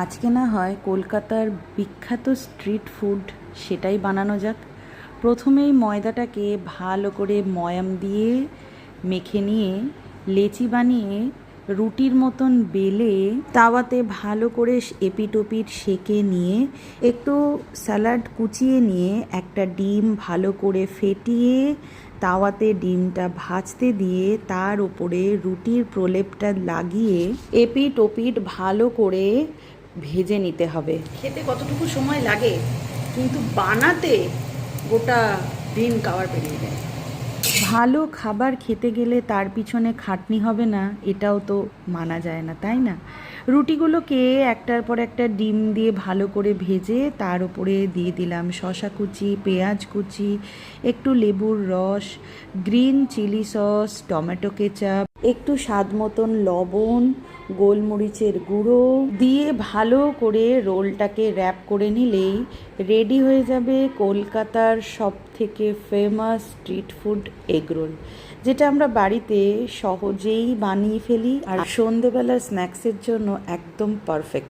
আজকে না হয় কলকাতার বিখ্যাত স্ট্রিট ফুড সেটাই বানানো যাক। প্রথমেই ময়দাটাকে ভালো করে ময়াম দিয়ে মেখে নিয়ে লেচি বানিয়ে রুটির মতন বেলে তাওয়াতে ভালো করে এপিট ওপিট সেঁকে নিয়ে একটু স্যালাড কুচিয়ে নিয়ে একটা ডিম ভালো করে ফেটিয়ে তাওয়াতে ডিমটা ভাজতে দিয়ে তার উপরে রুটির প্রলেপটা লাগিয়ে এপিট ওপিট ভালো করে ভেজে নিতে হবে। খেতে কতটুকু সময় লাগে, কিন্তু বানাতে গোটা দিন কাবার পেরিয়ে যায়। ভালো খাবার খেতে গেলে তার পিছনে খাটনি হবে না, এটাও তো মানা যায় না, তাই না? রুটিগুলোকে একটার পর একটা ডিম দিয়ে ভালো করে ভেজে তার উপরে দিয়ে দিলাম শসা কুচি, পেঁয়াজ কুচি, একটু লেবুর রস, green chilli sauce, tomato ketchup, একটু স্বাদ মতন লবণ, গোলমরিচের গুঁড়ো দিয়ে ভালো করে রোলটাকে র্যাপ করে নিলেই রেডি হয়ে যাবে কলকাতার সবথেকে ফেমাস স্ট্রিট ফুড এগরোল, যেটা আমরা বাড়িতে সহজেই বানিয়ে ফেলি আর সন্ধেবেলা স্ন্যাক্সের জন্য একদম পারফেক্ট।